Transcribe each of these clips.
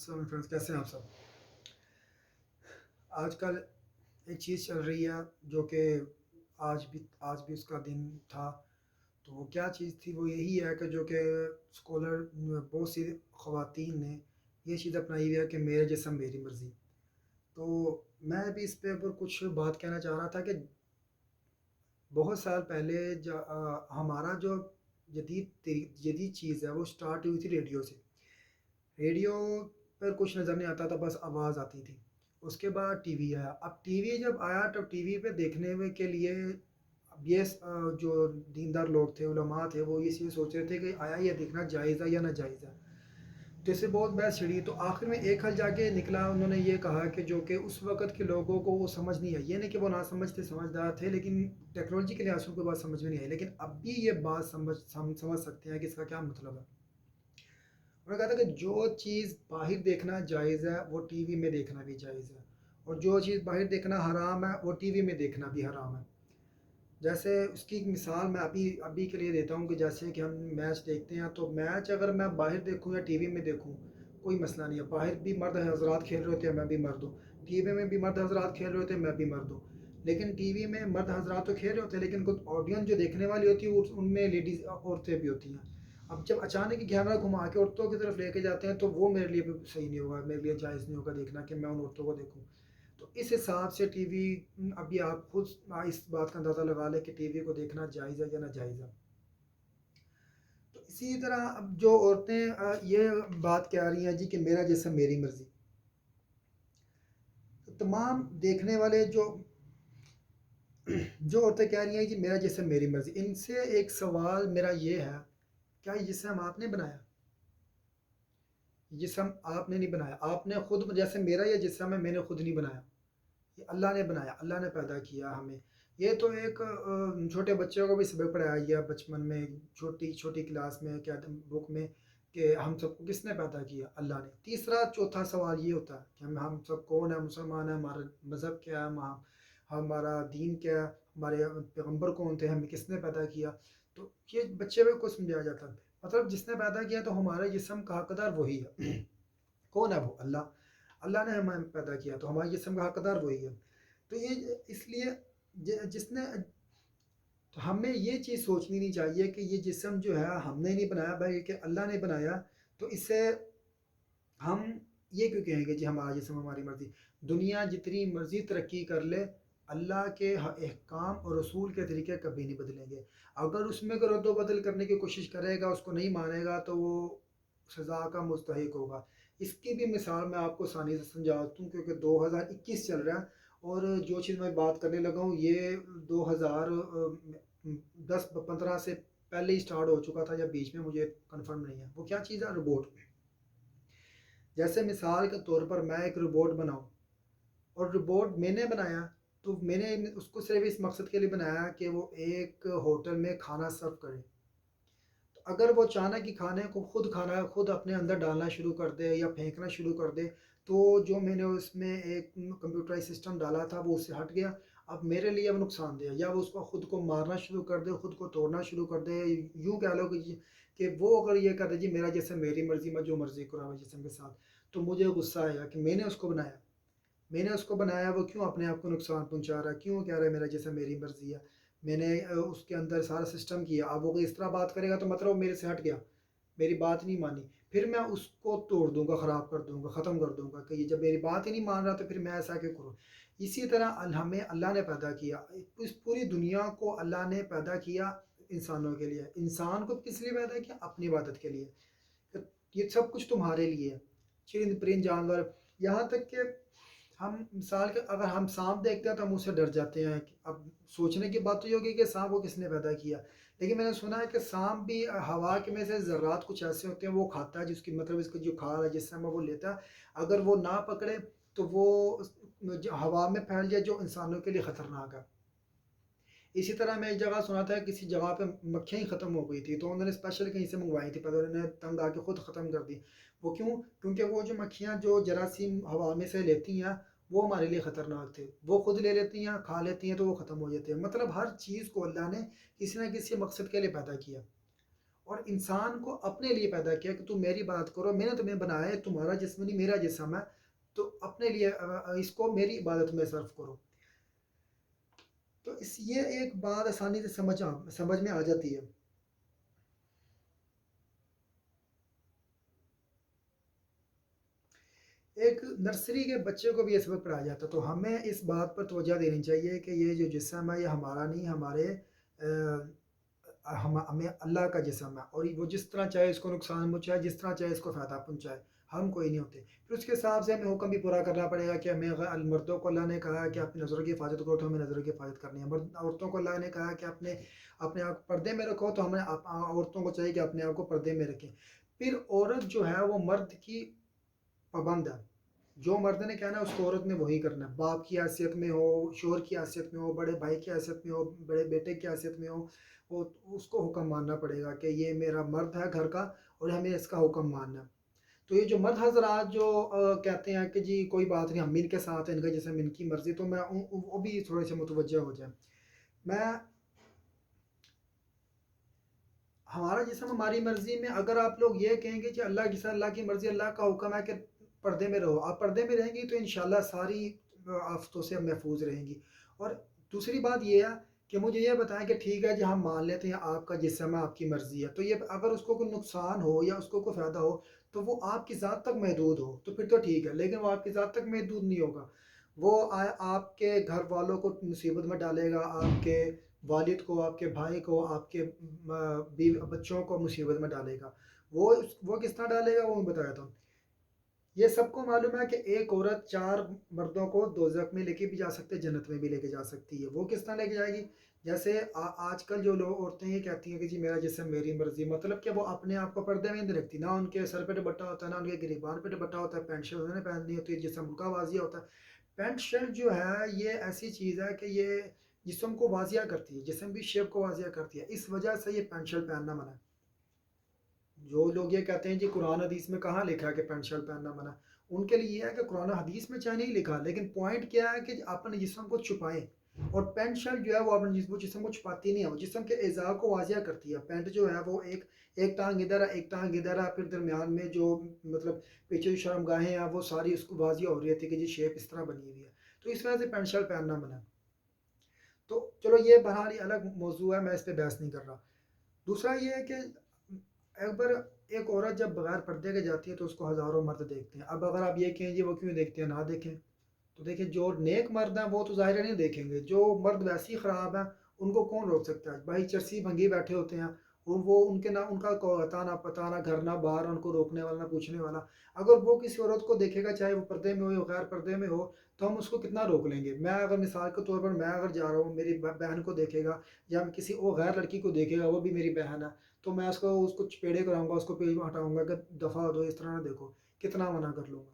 السلام فرینڈس، کیسے ہیں آپ سب؟ آج کل ایک چیز چل رہی ہے جو کہ آج بھی اس کا دن تھا. تو وہ کیا چیز تھی؟ وہ یہی ہے کہ جو کہ اسکالر بہت سی خواتین نے یہ چیز اپنائی ہوئی ہے کہ میرے جسم میری مرضی. تو میں بھی اس پہ اوپر کچھ بات کہنا چاہ رہا تھا کہ بہت سال پہلے ہمارا جو جدید چیز ہے وہ سٹارٹ ہوئی تھی ریڈیو سے. ریڈیو پر کچھ نظر نہیں آتا تھا، بس آواز آتی تھی. اس کے بعد ٹی وی آیا. اب ٹی وی جب آیا تو ٹی وی پہ دیکھنے میں کے لیے اب یہ جو دیندار لوگ تھے، علماء تھے، وہ یہ سوچ رہے تھے کہ آیا یہ دیکھنا جائز ہے یا ناجائز ہے. تو اس سے بہت بحث چھڑی. تو آخر میں ایک حل جا کے نکلا. انہوں نے یہ کہا کہ جو کہ اس وقت کے لوگوں کو وہ سمجھ نہیں آئی. یہ نہیں کہ وہ نہ سمجھتے، سمجھدار تھے، لیکن ٹیکنالوجی کے لحاظ سے کوئی بات سمجھ میں نہیں آئی. لیکن اب بھی یہ بات سمجھ سکتے ہیں کہ اس کا کیا مطلب ہے. انہوں نے کہا تھا کہ جو چیز باہر دیکھنا جائز ہے وہ ٹی وی میں دیکھنا بھی جائز ہے، اور جو چیز باہر دیکھنا حرام ہے وہ ٹی وی میں دیکھنا بھی حرام ہے. جیسے اس کی ایک مثال میں ابھی کے لیے دیتا ہوں کہ جیسے کہ ہم میچ دیکھتے ہیں، تو میچ اگر میں باہر دیکھوں یا ٹی وی میں دیکھوں کوئی مسئلہ نہیں ہے. باہر بھی مرد حضرات کھیل رہے ہوتے ہیں، میں بھی مرد ہوں. ٹی وی میں بھی مرد حضرات کھیل رہے ہوتے ہیں، میں بھی مرد ہوں. لیکن ٹی وی میں مرد حضرات تو کھیل رہے ہوتے ہیں، لیکن کچھ آڈینس جو دیکھنے والی ہوتی ہے ان میں لیڈیز عورتیں بھی ہوتی ہیں. اب جب اچانک ہی کیمرہ گھما کے عورتوں کی طرف لے کے جاتے ہیں تو وہ میرے لیے بھی صحیح نہیں ہوگا، میرے لیے جائز نہیں ہوگا دیکھنا کہ میں ان عورتوں کو دیکھوں. تو اس حساب سے ٹی وی، ابھی آپ خود اس بات کا اندازہ لگا لیں کہ ٹی وی کو دیکھنا جائز ہے یا ناجائز ہے. تو اسی طرح اب جو عورتیں یہ بات کہہ رہی ہیں جی کہ میرا جسم میری مرضی، تو تمام دیکھنے والے جو عورتیں کہہ رہی ہیں جی میرا جسم میری مرضی، ان سے ایک سوال میرا یہ ہے، کیا یہ جسم آپ نے بنایا؟ جسم آپ نے نہیں بنایا. آپ نے خود، جیسے میرا یہ جسم ہے، میں نے خود نہیں بنایا، یہ اللہ نے بنایا، اللہ نے پیدا کیا ہمیں. یہ تو ایک چھوٹے بچوں کو بھی سبق پڑھایا گیا بچپن میں، چھوٹی چھوٹی کلاس میں، کیا بک میں، کہ ہم سب کو کس نے پیدا کیا؟ اللہ نے. تیسرا چوتھا سوال یہ ہوتا ہے کہ ہم سب کون ہیں؟ مسلمان ہیں، ہمارا مذہب کیا ہے، ہمارا دین کیا ہے، ہمارے پیغمبر کون تھے، ہمیں کس نے پیدا کیا؟ تو یہ بچے کو سمجھایا جاتا ہے. مطلب جس نے پیدا کیا تو ہمارے جسم کا حقدار وہی ہے. کون ہے وہ؟ اللہ. اللہ نے ہمیں پیدا کیا تو ہمارے جسم کا حقدار وہی ہے. تو یہ اس لیے جس نے، تو ہمیں یہ چیز سوچنی نہیں چاہیے کہ یہ جسم جو ہے ہم نے نہیں بنایا بلکہ اللہ نے بنایا. تو اس سے ہم یہ کیوں کہیں گے جی ہمارا جسم ہماری مرضی؟ دنیا جتنی مرضی ترقی کر لے، اللہ کے احکام اور رسول کے طریقے کبھی نہیں بدلیں گے. اگر اس میں رد و بدل کرنے کی کوشش کرے گا، اس کو نہیں مانے گا، تو وہ سزا کا مستحق ہوگا. اس کی بھی مثال میں آپ کو آسانی سے سمجھاتا ہوں، کیونکہ 2021 چل رہا ہے اور جو چیز میں بات کرنے لگا ہوں یہ 2010-15 سے پہلے ہی سٹارٹ ہو چکا تھا، یا بیچ میں، مجھے کنفرم نہیں ہے. وہ کیا چیز ہے؟ روبوٹ. جیسے مثال کے طور پر میں ایک روبوٹ بناؤں، اور روبوٹ میں نے بنایا، تو میں نے اس کو صرف اس مقصد کے لیے بنایا کہ وہ ایک ہوٹل میں کھانا سرو کرے. تو اگر وہ اچانک کہ کھانے کو خود اپنے اندر ڈالنا شروع کر دے یا پھینکنا شروع کر دے، تو جو میں نے اس میں ایک کمپیوٹرائز سسٹم ڈالا تھا وہ اس سے ہٹ گیا. اب میرے لیے وہ نقصان دہ ہے. یا وہ اس کو خود کو مارنا شروع کر دے، خود کو توڑنا شروع کر دے. یوں کہہ لو کہ وہ اگر یہ کہہ دے جی میرا جسم میری مرضی، میں جو مرضی کروں اپنے جسم کے ساتھ، تو مجھے غصہ آئے گا کہ میں نے اس کو بنایا. وہ کیوں اپنے آپ کو نقصان پہنچا رہا ہے؟ کیوں کہہ رہا ہے میرا جسم میری مرضی ہے؟ میں نے اس کے اندر سارا سسٹم کیا. اب وہ اس طرح بات کرے گا تو مطلب وہ میرے سے ہٹ گیا، میری بات نہیں مانی. پھر میں اس کو توڑ دوں گا، خراب کر دوں گا، ختم کر دوں گا کہ یہ جب میری بات ہی نہیں مان رہا تو پھر میں ایسا کیوں کروں؟ اسی طرح ہمیں اللہ نے پیدا کیا. اس پوری دنیا کو اللہ نے پیدا کیا انسانوں کے لیے. انسان کو کس لیے پیدا کیا؟ اپنی عبادت کے لیے. یہ سب کچھ تمہارے لیے ہے، چرند پرند جانور. یہاں تک کہ ہم مثال کے اگر ہم سانپ دیکھتے ہیں تو ہم اس سے ڈر جاتے ہیں. اب سوچنے کی بات تو یہ ہوگی کہ سانپ کو کس نے پیدا کیا؟ لیکن میں نے سنا ہے کہ سانپ بھی ہوا کے میں سے ذرات کچھ ایسے ہوتے ہیں وہ کھاتا ہے، جس کی مطلب اس کا جو کھال ہے جس سے وہ لیتا ہے، اگر وہ نہ پکڑے تو وہ ہوا میں پھیل جائے، جو انسانوں کے لیے خطرناک ہے. اسی طرح میں ایک جگہ سنا تھا، کسی جگہ پہ مکھیاں ہی ختم ہو گئی تھی، تو انہوں نے اسپیشل کہیں سے منگوائی تھی، پہلے انہوں نے تنگ آ کے خود ختم کر دی. وہ کیوں؟ کیونکہ وہ جو مکھیاں جو جراثیم ہوا میں سے لیتی ہیں وہ ہمارے لیے خطرناک تھے. وہ خود لے لیتی ہیں، کھا لیتی ہیں، تو وہ ختم ہو جاتے ہیں. مطلب ہر چیز کو اللہ نے کسی نہ کسی مقصد کے لیے پیدا کیا. اور انسان کو اپنے لیے پیدا کیا کہ تم میری بات کرو، میں نے تمہیں بنایا ہے، تمہارا جسم نہیں میرا جسم ہے، تو اپنے لیے اس کو میری عبادت میں صرف کرو. تو یہ ایک بات آسانی سے سمجھ میں آ جاتی ہے. ایک نرسری کے بچے کو بھی یہ سبق پڑھایا جاتا ہے، تو ہمیں اس بات پر توجہ دینی چاہیے کہ یہ جو جسم ہے یہ ہمارا نہیں، ہمیں اللہ کا جسم ہے، اور وہ جس طرح چاہے اس کو نقصان پہنچائے، جس طرح چاہے اس کو فائدہ پہنچائے، ہم کوئی نہیں ہوتے. پھر اس کے حساب سے ہمیں حکم بھی پورا کرنا پڑے گا کہ ہمیں اگر مردوں کو اللہ نے کہا ہے کہ اپنی نظروں کی حفاظت کرو تو ہمیں نظروں کی حفاظت کرنی ہے. عورتوں کو اللہ نے کہا ہے کہ اپنے آپ کو پردے میں رکھو تو ہمیں عورتوں کو چاہیے کہ اپنے آپ کو پردے میں رکھیں. پھر عورت جو ہے وہ مرد کی پابند ہے. جو مرد نے کہنا ہے اس کو عورت نے وہی کرنا ہے، باپ کی حیثیت میں ہو، شوہر کی حیثیت میں ہو، بڑے بھائی کی حیثیت میں ہو، بڑے بیٹے کی حیثیت میں ہو، وہ اس کو حکم ماننا پڑے گا کہ یہ میرا مرد ہے گھر کا اور ہمیں اس کا حکم ماننا ہے. تو یہ جو مرد حضرات جو کہتے ہیں کہ جی کوئی بات نہیں ہم ان کے ساتھ ہیں، ان کا جسم ان کی مرضی، تو میں وہ بھی تھوڑے سے متوجہ ہو جائیں. میں ہمارا جسم ہماری مرضی میں، اگر آپ لوگ یہ کہیں گے کہ اللہ کی اللہ کی مرضی، اللہ کا حکم ہے کہ پردے میں رہو، آپ پردے میں رہیں گی تو انشاءاللہ ساری آفتوں سے محفوظ رہیں گی. اور دوسری بات یہ ہے کہ مجھے یہ بتائیں کہ ٹھیک ہے جی ہم مان لیتے ہیں آپ کا جسم ہے، آپ کی مرضی ہے، تو یہ اگر اس کو کوئی نقصان ہو یا اس کو کوئی فائدہ ہو تو وہ آپ کی ذات تک محدود ہو تو پھر تو ٹھیک ہے، لیکن وہ آپ کی ذات تک محدود نہیں ہوگا، وہ آپ کے گھر والوں کو مصیبت میں ڈالے گا، آپ کے والد کو، آپ کے بھائی کو، آپ کے بچوں کو مصیبت میں ڈالے گا. وہ کس طرح ڈالے گا وہ میں بتایا تھا. یہ سب کو معلوم ہے کہ ایک عورت 4 مردوں کو دوزخ میں لے کے بھی جا سکتے، جنت میں بھی لے کے جا سکتی ہے. وہ کس طرح لے کے جائے گی؟ جیسے آج کل جو لوگ عورتیں یہ کہتی ہیں کہ جی میرا جسم میری مرضی، مطلب کہ وہ اپنے آپ کو پردے میں نہیں رکھتی، نہ ان کے سر پہ دوپٹہ ہوتا ہے، نہ ان کے گریبان پہ دوپٹہ ہوتا ہے، پینٹ شرٹ انہوں نے پہننی ہوتی ہے، جسم ان کا واضح ہوتا ہے. پینٹ شرٹ جو ہے یہ ایسی چیز ہے کہ یہ جسم کو واضح کرتی ہے، جسم کی شیپ کو واضح کرتی ہے، اس وجہ سے یہ پینٹ شرٹ پہننا منع ہے. جو لوگ یہ کہتے ہیں جی قرآن حدیث میں کہاں لکھا ہے کہ پینٹ شرٹ پہننا منع، ان کے لیے یہ ہے کہ قرآن حدیث میں چاہے نہیں لکھا، لیکن پوائنٹ کیا ہے کہ اپنے جسم کو چھپائیں. اور پینٹ شرٹ جو ہے وہ اپنے جسم کو چھپاتی نہیں ہے، وہ جسم کے اعضاء کو واضح کرتی ہے. پینٹ جو ہے وہ ایک ٹانگ ادھر ہے، ایک ٹانگ ادھر ہے، پھر درمیان میں جو مطلب پیچھے جو شرم گاہیں ہیں وہ ساری اس کو واضح ہو رہی تھی کہ جی شیپ اس طرح بنی ہوئی ہے، تو اس وجہ سے پینٹ شرٹ پہننا منع ہے. تو چلو یہ بہرحال یہ الگ موضوع ہے، میں اس پہ بحث نہیں کر رہا. دوسرا یہ ہے کہ ایک عورت جب بغیر پردے کے جاتی ہے تو اس کو ہزاروں مرد دیکھتے ہیں. اب اگر آپ یہ کہیں جی وہ کیوں دیکھتے ہیں، نہ دیکھیں. تو دیکھیں جو نیک مرد ہیں وہ تو ظاہر نہیں دیکھیں گے، جو مرد ویسے ہی خراب ہیں ان کو کون روک سکتا ہے؟ بھائی چرسی بھنگی بیٹھے ہوتے ہیں، اور وہ ان کے نہ ان کا اتا نہ پتہ، نہ گھر نہ باہر، ان کو روکنے والا نہ پوچھنے والا. اگر وہ کسی عورت کو دیکھے گا چاہے وہ پردے میں ہو یا غیر پردے میں ہو تو ہم اس کو کتنا روک لیں گے. میں اگر مثال کے طور پر میں اگر جا رہا ہوں، میری بہن کو دیکھے گا یا کسی اور غیر لڑکی کو دیکھے گا، وہ بھی میری بہن ہے، تو میں اس کو چپیڑے کراؤں گا، اس کو پیچھے ہٹاؤں گا کہ دفعہ ہو دو، اس طرح نہ دیکھو، کتنا منع کر لوں گا.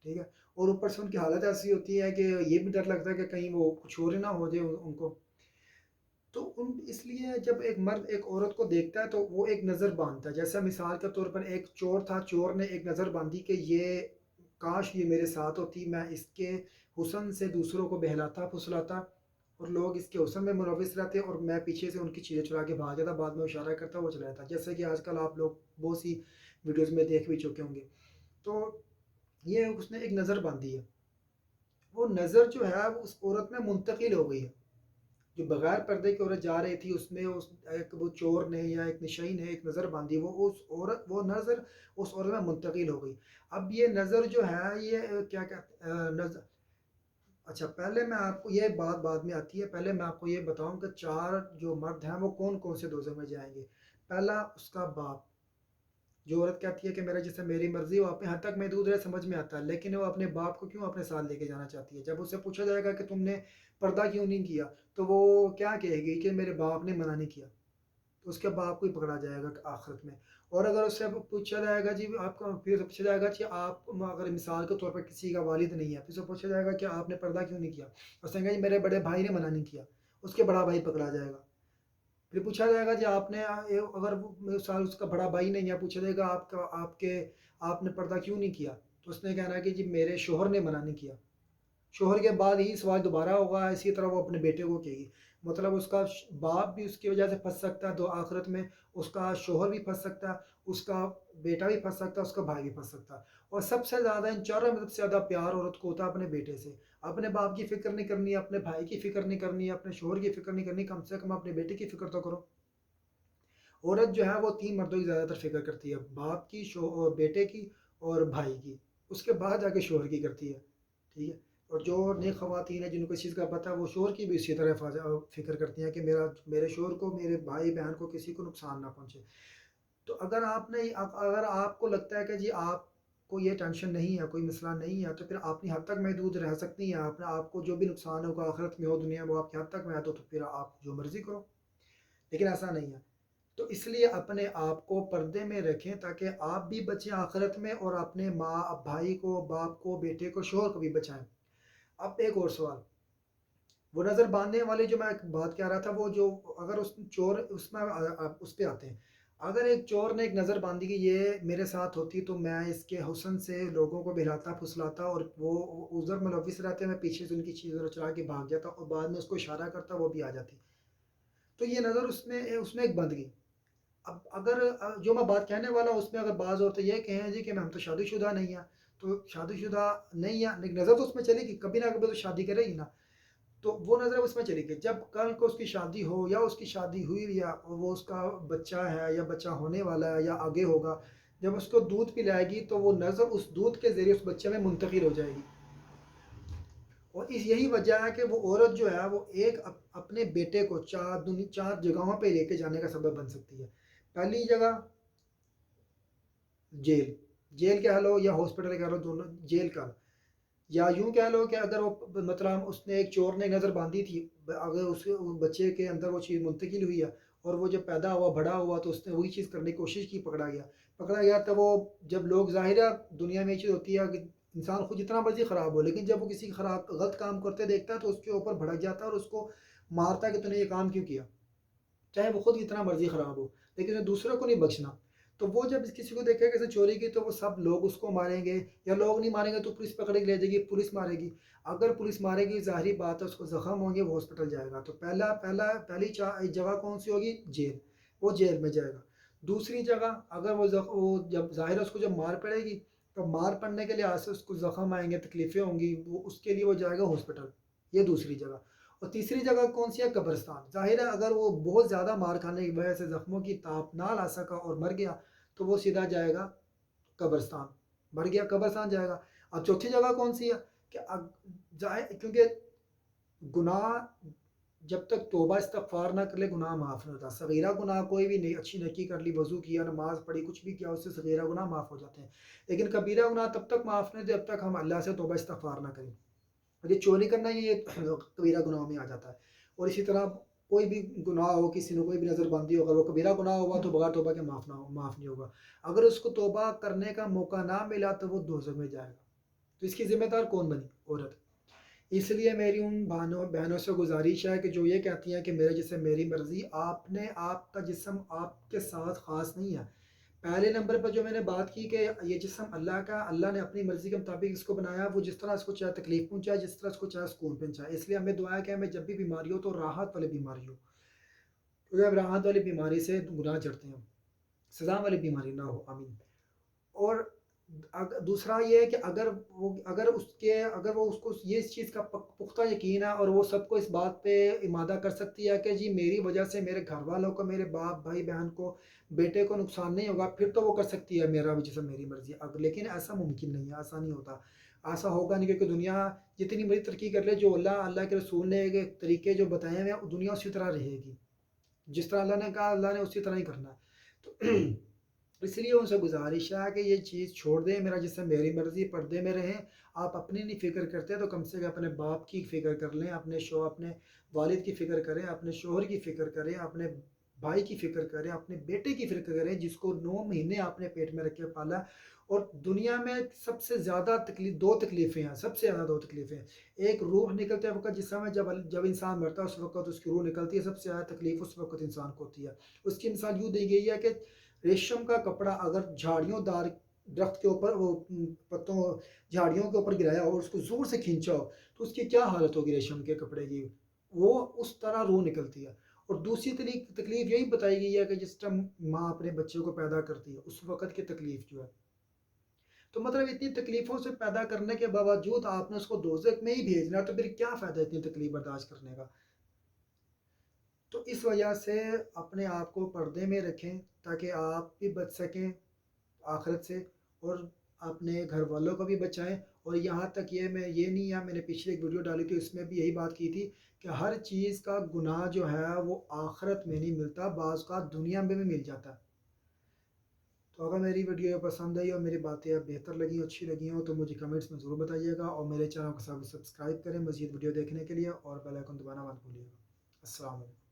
ٹھیک ہے. اور اوپر سے ان کی حالت ایسی ہوتی ہے کہ یہ بھی ڈر لگتا ہے کہ کہیں وہ کچھ اور نہ ہو جائے ان کو. تو اس لیے جب ایک مرد ایک عورت کو دیکھتا ہے تو وہ ایک نظر باندھتا ہے. جیسا مثال کے طور پر ایک چور تھا، چور نے ایک نظر باندھی کہ یہ کاش یہ میرے ساتھ ہوتی، میں اس کے حسن سے دوسروں کو بہلاتا پھسلاتا اور لوگ اس کے حسن میں ملوث رہتے اور میں پیچھے سے ان کی چیزیں چرا کے بھاگ جاتا، بعد میں اشارہ کرتا وہ چلا جاتا، جیسے کہ آج کل آپ لوگ بہت سی ویڈیوز میں دیکھ بھی چکے ہوں گے. تو یہ اس نے ایک نظر باندھی ہے، وہ نظر جو ہے وہ اس عورت میں منتقل ہو گئی ہے. جو بغیر پردے کی عورت جا رہی تھی اس میں وہ چور نے یا ایک نشئی نے ایک نظر باندھی، وہ نظر اس عورت میں منتقل ہو گئی. اب یہ نظر جو ہے یہ کیا کہتے نظر، اچھا پہلے میں آپ کو یہ بات بعد میں آتی ہے، پہلے میں آپ کو یہ بتاؤں کہ 4 جو مرد ہیں وہ کون کون سے دوزخ میں جائیں گے. پہلا اس کا باپ. جو عورت کہتی ہے کہ میرا جسم میری مرضی، وہ اپنے حد تک محدود ہے، سمجھ میں آتا ہے، لیکن وہ اپنے باپ کو کیوں اپنے ساتھ لے کے جانا چاہتی ہے؟ جب اسے پوچھا جائے گا کہ تم نے پردہ کیوں نہیں کیا تو وہ کیا کہے گی کہ میرے باپ نے منع نہیں کیا، تو اس کے باپ کو ہی پکڑا جائے گا آخرت میں. اور اگر اس سے پوچھا جائے گا جی آپ کو، پھر پوچھا جائے گا کہ آپ اگر مثال کے طور پر کسی کا والد نہیں ہے، پھر سے پوچھا جائے گا کہ آپ نے پردہ کیوں نہیں کیا، اس نے کہا جی میرے بڑے بھائی نے منع نہیں کیا، اس کے بڑا بھائی پکڑا جائے گا. پھر پوچھا جائے گا جی آپ نے اگر مثال اس کا بڑا بھائی نہیں ہے، پوچھا جائے گا آپ نے پردہ کیوں نہیں کیا، تو اس نے کہنا ہے کہ جی میرے شوہر نے منع نہیں کیا. شوہر کے بعد ہی سوال دوبارہ ہوگا، اسی طرح وہ اپنے بیٹے کو کہے گی۔ مطلب اس کا باپ بھی اس کی وجہ سے پھنس سکتا ہے تو آخرت میں، اس کا شوہر بھی پھنس سکتا ہے، اس کا بیٹا بھی پھنس سکتا ہے، اس کا بھائی بھی پھنس سکتا ہے۔ اور سب سے زیادہ ان چاروں میں سب سے زیادہ پیار عورت کو ہوتا ہے اپنے بیٹے سے۔ اپنے باپ کی فکر نہیں کرنی، اپنے بھائی کی فکر نہیں کرنی، اپنے شوہر کی فکر نہیں کرنی، کم سے کم اپنے بیٹے کی فکر تو کرو۔ عورت جو ہے وہ تین مردوں کی زیادہ تر فکر کرتی ہے، باپ کی، بیٹے کی اور بھائی کی، اس کے بعد جا کے شوہر کی کرتی ہے، ٹھیک ہے۔ اور جو نئی خواتین ہیں جن کو اس چیز کا پتہ ہے، وہ شوہر کی بھی اسی طرح فکر کرتی ہیں کہ میرے شوہر کو، میرے بھائی بہن کو کسی کو نقصان نہ پہنچے۔ تو اگر آپ کو لگتا ہے کہ جی آپ کو یہ ٹینشن نہیں ہے، کوئی مسئلہ نہیں ہے، تو پھر آپ اپنی حد تک محدود رہ سکتی ہیں۔ آپ کو جو بھی نقصان ہوگا آخرت میں ہو دنیا میں، وہ آپ کی حد تک محدود ہو، تو پھر آپ جو مرضی کرو، لیکن ایسا نہیں ہے۔ تو اس لیے اپنے آپ کو پردے میں رکھیں تاکہ آپ بھی بچیں آخرت میں، اور اپنے ماں، بھائی کو، باپ کو، بیٹے کو، شوہر کو بھی بچائیں۔ اب ایک اور سوال، وہ نظر باندھنے والی جو میں بات کہہ رہا تھا، وہ جو اگر اس چور، اس میں اس پہ آتے ہیں، اگر ایک چور نے ایک نظر باندھی کہ یہ میرے ساتھ ہوتی تو میں اس کے حسن سے لوگوں کو بہلاتا پھسلاتا، اور وہ ادھر ملوث رہتے، میں پیچھے سے ان کی چیزیں چلا کے بھاگ جاتا، اور بعد میں اس کو اشارہ کرتا، وہ بھی آ جاتی، تو یہ نظر اس میں ایک بند گئی۔ اب اگر جو میں بات کہنے والا ہوں اس میں اگر بعض عورتیں یہ کہیں جی کہ ہم تو شادی شدہ نہیں ہیں، تو شادی شدہ نہیں ہیں لیکن نظر تو اس میں چلے گی، کبھی نہ کبھی تو شادی کرے گی نا، تو وہ نظر اس میں چلی گئی۔ جب کل کو اس کی شادی ہو، یا اس کی شادی ہوئی، یا وہ اس کا بچہ ہے، یا بچہ ہونے والا ہے، یا آگے ہوگا، جب اس کو دودھ پلائے گی تو وہ نظر اس دودھ کے ذریعے اس بچے میں منتقل ہو جائے گی۔ اور یہی وجہ ہے کہ وہ عورت جو ہے وہ ایک اپنے بیٹے کو چار جگہوں پہ لے کے جانے کا سبب بن سکتی ہے۔ پہلی جگہ جیل، جیل کہہ لو یا ہاسپٹل کہہ لو، دونوں جیل کا، یا یوں کہہ لو کہ اگر وہ مطلب اس نے ایک چور نے نظر باندھی تھی، اگر اس بچے کے اندر وہ چیز منتقل ہوئی ہے، اور وہ جب پیدا ہوا، بڑا ہوا، تو اس نے وہی چیز کرنے کی کوشش کی، پکڑا گیا، تو وہ جب لوگ، ظاہرہ دنیا میں یہ چیز ہوتی ہے کہ انسان خود جتنا مرضی خراب ہو، لیکن جب وہ کسی غلط کام کرتے دیکھتا ہے تو اس کے اوپر بھڑک جاتا ہے اور اس کو مارتا ہے کہ تو نے یہ کام کیوں کیا، چاہے وہ خود کتنا مرضی خراب ہو، لیکن اسے دوسروں کو نہیں بخشنا۔ تو وہ جب کسی کو دیکھے کہ اسے چوری کی، تو وہ سب لوگ اس کو ماریں گے، یا لوگ نہیں ماریں گے تو پولیس پکڑ کے لے جائے گی، پولیس مارے گی۔ اگر پولیس مارے گی، ظاہری بات ہے اس کو زخم ہوں گے، وہ ہاسپٹل جائے گا، تو پہلی جگہ کون سی ہوگی؟ جیل، وہ جیل میں جائے گا۔ دوسری جگہ، اگر وہ جب ظاہر اس کو جب مار پڑے گی، تو مار پڑنے کے لحاظ سے اس کو زخم آئیں گے، تکلیفیں ہوں گی، وہ اس کے لیے وہ جائے گا ہاسپٹل، یہ دوسری جگہ۔ اور تیسری جگہ کون سی ہے؟ قبرستان۔ ظاہر ہے اگر وہ بہت زیادہ مار کھانے کی وجہ سے زخموں کی تاب نہ لا سکا اور مر گیا، تو وہ سیدھا جائے گا قبرستان، مر گیا قبرستان جائے گا۔ اب چوتھی جگہ کون سی ہے؟ کہ کیونکہ گناہ جب تک توبہ استغفار نہ کر لے، گناہ معاف نہیں ہوتا۔ صغیرہ گناہ کوئی بھی نہیں، اچھی نیکی کر لی، وضو کیا، نماز پڑھی، کچھ بھی کیا، اس سے صغیرہ گناہ معاف ہو جاتے ہیں، لیکن کبیرہ گناہ تب تک معاف نہیں جب تک ہم اللہ سے توبہ استغفار نہ کریں۔ اور یہ چوری کرنا، یہ کبیرہ گناہوں میں آ جاتا ہے۔ اور اسی طرح کوئی بھی گناہ ہو، کسی نے کوئی بھی نظر باندھی ہو، اگر وہ کبیرہ گناہ ہوا تو بغیر توبہ کے معاف نہیں ہوگا۔ اگر اس کو توبہ کرنے کا موقع نہ ملا تو وہ دوزخ میں جائے گا۔ تو اس کی ذمہ دار کون بنی؟ عورت۔ اس لیے میری ان بہنوں سے گزارش ہے کہ جو یہ کہتی ہیں کہ میرے جسم میری مرضی، آپ کا جسم آپ کے ساتھ خاص نہیں ہے۔ پہلے نمبر پر جو میں نے بات کی کہ یہ جسم اللہ کا، اللہ نے اپنی مرضی کے مطابق اس کو بنایا، وہ جس طرح اس کو چاہے تکلیف پہنچائے، جس طرح اس کو چاہے سکون پہنچائے۔ اس لیے ہمیں دعا ہے کہ ہمیں جب بھی بیماری ہو تو راحت والی بیماری ہو، کیونکہ اب راحت والی بیماری سے گناہ چڑھتے ہیں، سزا والی بیماری نہ ہو، آمین۔ اور دوسرا یہ ہے کہ اگر وہ اس کو یہ اس چیز کا پختہ یقین ہے، اور وہ سب کو اس بات پہ امادہ کر سکتی ہے کہ جی میری وجہ سے میرے گھر والوں کو، میرے باپ، بھائی، بہن کو، بیٹے کو نقصان نہیں ہوگا، پھر تو وہ کر سکتی ہے میرا بھی جسم میری مرضی۔ لیکن ایسا ممکن نہیں ہے، ایسا نہیں ہوتا، ایسا ہوگا نہیں، کیونکہ دنیا جتنی بڑی ترقی کر لے، جو اللہ کے رسول نے طریقے جو بتائے ہیں، دنیا اسی طرح رہے گی، جس طرح اللہ نے کہا اللہ نے اسی طرح ہی کرنا ہے۔ تو اس لیے ان سے گزارش ہے کہ یہ چیز چھوڑ دیں، میرا جسم میری مرضی، پردے میں رہیں۔ آپ اپنی نہیں فکر کرتے تو کم سے کم اپنے باپ کی فکر کر لیں، اپنے والد کی فکر کریں، اپنے شوہر کی فکر کریں، اپنے بھائی کی فکر کریں، اپنے بیٹے کی فکر کریں جس کو 9 مہینے آپ نے پیٹ میں رکھ کے پالا۔ اور دنیا میں سب سے زیادہ دو تکلیفیں ہیں، سب سے زیادہ دو تکلیفیں ہیں۔ ایک روح نکلتے وقت جسم میں، جب انسان مرتا ہے اس وقت اس کی روح نکلتی ہے، سب سے زیادہ تکلیف اس وقت انسان کو ہوتی ہے۔ اس کی مثال یوں دی گئی ہے کہ ریشم کا کپڑا اگر درخت کے اوپر وہ پتوں جھاڑیوں کے اوپر گرایا ہو اور اس کو زور سے کھینچا ہو تو اس کی کیا حالت ہوگی ریشم کے کپڑے کی، وہ اس طرح روح نکلتی ہے۔ اور دوسری تکلیف یہی بتائی گئی ہے کہ جس طرح ماں اپنے بچے کو پیدا کرتی ہے اس وقت کی تکلیف جو ہے، تو مطلب اتنی تکلیفوں سے پیدا کرنے کے باوجود آپ نے اس کو دوزخ میں ہی بھیجنا، تو پھر کیا فائدہ اتنی تکلیف برداشت کرنے کا؟ تو اس وجہ سے اپنے آپ کو پردے میں رکھیں تاکہ آپ بھی بچ سکیں آخرت سے، اور اپنے گھر والوں کو بھی بچائیں۔ اور یہاں تک میں یہ نہیں ہے، میں نے پچھلے ایک ویڈیو ڈالی تھی اس میں بھی یہی بات کی تھی کہ ہر چیز کا گناہ جو ہے وہ آخرت میں نہیں ملتا، بعض کا دنیا میں بھی مل جاتا ہے۔ تو اگر میری ویڈیو پسند آئی اور میری باتیں بہتر لگی اچھی لگی ہوں تو مجھے کمنٹس میں ضرور بتائیے گا، اور میرے چینل کو سبسکرائب کریں مزید ویڈیو دیکھنے کے لیے، اور بیل آئیکن دبانا مت بھولیے گا۔ السلام علیکم۔